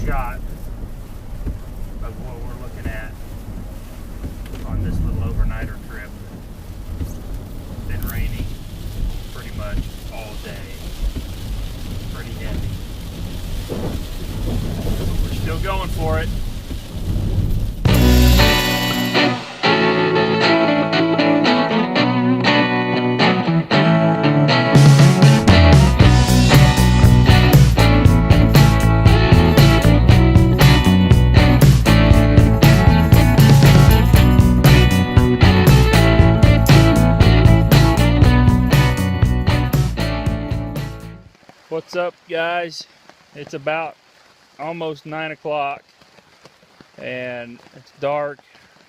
shot of what we're looking at on this little overnighter trip. It's been raining pretty much all day. Pretty heavy. But we're still going for it. What's up, guys? It's about almost 9 o'clock and it's dark,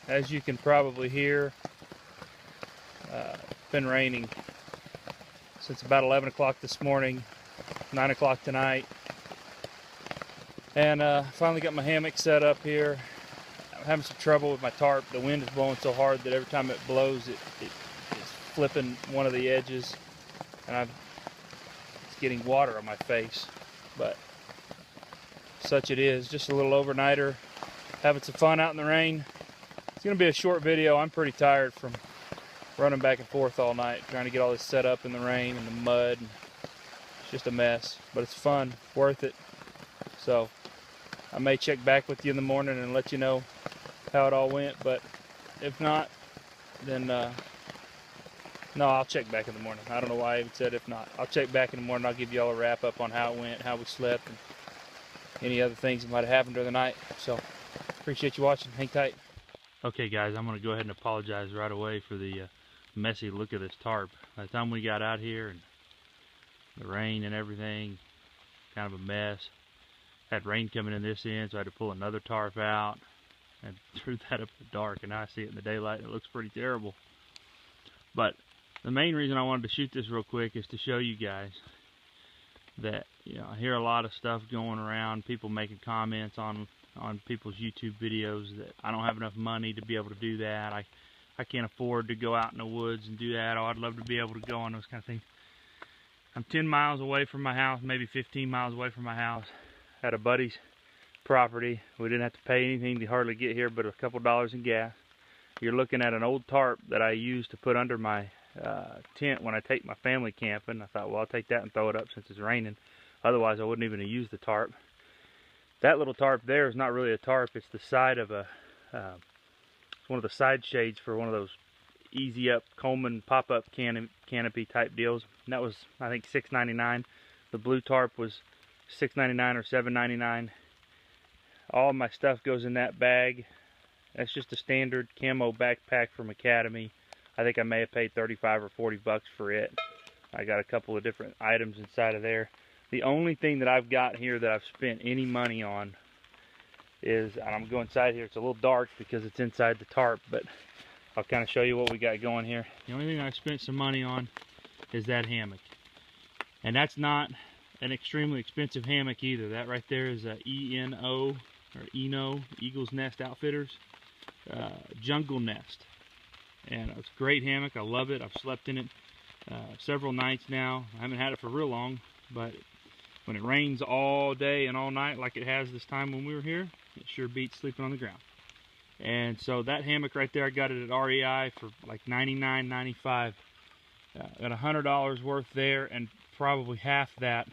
as you can probably hear. It's been raining since about 11 o'clock this morning, 9 o'clock tonight, and finally got my hammock set up here. I'm having some trouble with my tarp. The wind is blowing so hard that every time it blows it's flipping one of the edges, and it's getting water on my face, but such it is. Just a little overnighter, having some fun out in the rain. It's gonna be a short video. I'm pretty tired from running back and forth all night trying to get all this set up in the rain and the mud. It's just a mess, but it's fun, worth it. So I may check back with you in the morning and let you know how it all went, but if not, then no, I'll check back in the morning. I don't know why I even said if not. I'll check back in the morning. I'll give you all a wrap up on how it went, how we slept, and any other things that might have happened during the night. So appreciate you watching. Hang tight. Okay, guys, I'm going to go ahead and apologize right away for the messy look of this tarp. By the time we got out here and the rain and everything, kind of a mess. Had rain coming in this end, so I had to pull another tarp out and threw that up in the dark, and now I see it in the daylight. It looks pretty terrible. But the main reason I wanted to shoot this real quick is to show you guys that, you know, I hear a lot of stuff going around, people making comments on people's YouTube videos that I don't have enough money to be able to do that. I can't afford to go out in the woods and do that. Oh, I'd love to be able to go on those kind of things. I'm 10 miles away from my house, maybe 15 miles away from my house, at a buddy's property. We didn't have to pay anything to hardly get here but a couple dollars in gas. You're looking at an old tarp that I use to put under my tent when I take my family camping. I thought, well, I'll take that and throw it up since it's raining. Otherwise, I wouldn't even have used the tarp. That little tarp there is not really a tarp. It's the side of a, it's one of the side shades for one of those easy up Coleman pop-up canopy type deals. And that was, I think, $6.99. The blue tarp was $6.99 or $7.99. All my stuff goes in that bag. That's just a standard camo backpack from Academy. I think I may have paid 35 or 40 bucks for it. I got a couple of different items inside of there. The only thing that I've got here that I've spent any money on is, and I'm going inside here, it's a little dark because it's inside the tarp, but I'll kind of show you what we got going here. The only thing I've spent some money on is that hammock. And that's not an extremely expensive hammock either. That right there is a ENO, or Eno, Eagle's Nest Outfitters, Jungle Nest. And it's a great hammock. I love it. I've slept in it several nights now. I haven't had it for real long, but when it rains all day and all night like it has this time when we were here, it sure beats sleeping on the ground. And so that hammock right there, I got it at REI for like $99.95. Got $100 worth there, and probably half that,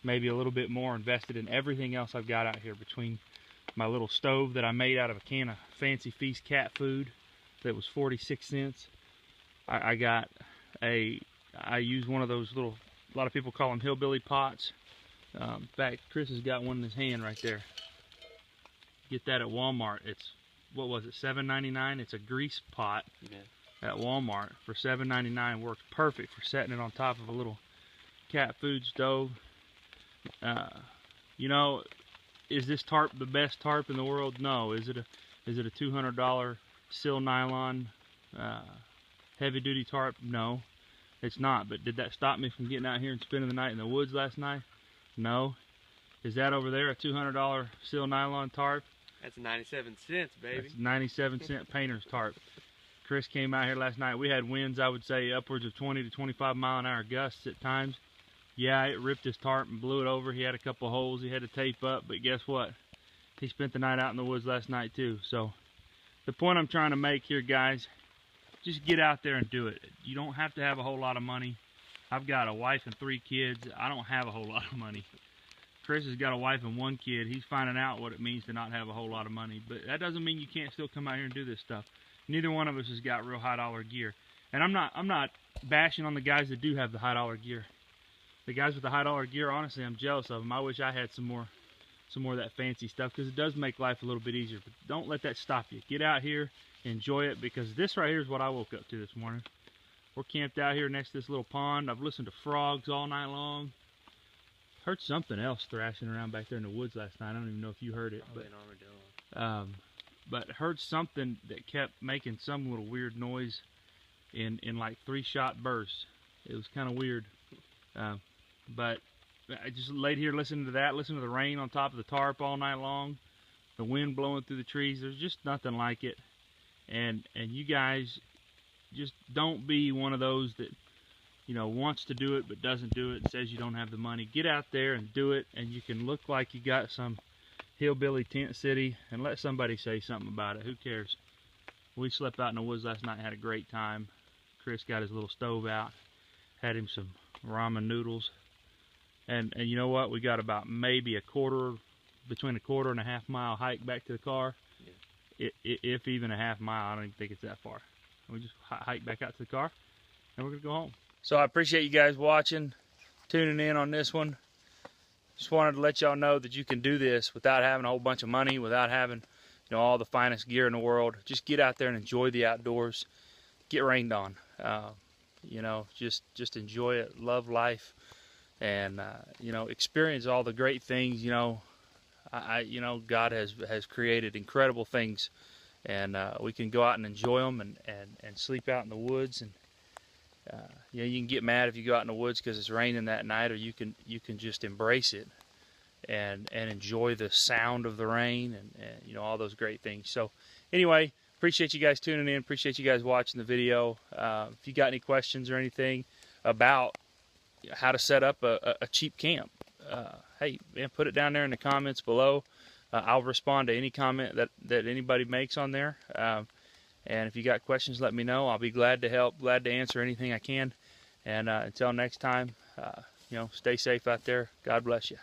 maybe a little bit more, invested in everything else I've got out here, between my little stove that I made out of a can of Fancy Feast cat food that was 46 cents. I use one of those little, a lot of people call them hillbilly pots. In fact, Chris has got one in his hand right there. Get that at Walmart. It's, what was it, $7.99? It's a grease pot at Walmart for $7.99. Works perfect for setting it on top of a little cat food stove. You know, is this tarp the best tarp in the world? No. Is it a $200 Sil nylon heavy duty tarp? No, it's not. But did that stop me from getting out here and spending the night in the woods last night? No. Is that over there a $200 Sil nylon tarp? That's 97 cents, baby. That's 97 cent painter's tarp. Chris came out here last night. We had winds, I would say, upwards of 20 to 25 mile an hour gusts at times. yeah, it ripped his tarp and blew it over. He had a couple holes he had to tape up, but guess what? He spent the night out in the woods last night too. So the point I'm trying to make here, guys, just get out there and do it. You don't have to have a whole lot of money. I've got a wife and 3 kids. I don't have a whole lot of money. Chris has got a wife and 1 kid. He's finding out what it means to not have a whole lot of money. But that doesn't mean you can't still come out here and do this stuff. Neither one of us has got real high dollar gear. And I'm not bashing on the guys that do have the high dollar gear. The guys with the high dollar gear, honestly, I'm jealous of them. I wish I had some more of that fancy stuff, because it does make life a little bit easier. But don't let that stop you. Get out here, enjoy it, because this right here is what I woke up to this morning. We're camped out here next to this little pond. I've listened to frogs all night long. Heard something else thrashing around back there in the woods last night. I don't even know if you heard it, but heard something that kept making some little weird noise in like 3-shot bursts. It was kind of weird. But I just laid here listening to that, listening to the rain on top of the tarp all night long, the wind blowing through the trees. There's just nothing like it. And you guys just don't be one of those that, you know, wants to do it but doesn't do it and says you don't have the money. Get out there and do it, and you can look like you got some hillbilly tent city and let somebody say something about it. Who cares? We slept out in the woods last night and had a great time. Chris got his little stove out, had him some ramen noodles. And you know what? We got about maybe between a quarter and a half mile hike back to the car. Yeah. If even a half mile. I don't even think it's that far. We just hike back out to the car, and we're gonna go home. So I appreciate you guys watching, tuning in on this one. Just wanted to let y'all know that you can do this without having a whole bunch of money, without having, you know, all the finest gear in the world. Just get out there and enjoy the outdoors. Get rained on. You know, just enjoy it. Love life. And you know, experience all the great things. You know, you know, God has created incredible things, and we can go out and enjoy them, and sleep out in the woods. And you know, you can get mad if you go out in the woods because it's raining that night, or you can just embrace it and enjoy the sound of the rain, and you know, all those great things. So anyway, appreciate you guys tuning in. Appreciate you guys watching the video. If you got any questions or anything about how to set up a cheap camp, hey man, put it down there in the comments below. I'll respond to any comment that anybody makes on there. And if you got questions, let me know. I'll be glad to help, glad to answer anything I can. And until next time, you know, stay safe out there. God bless you.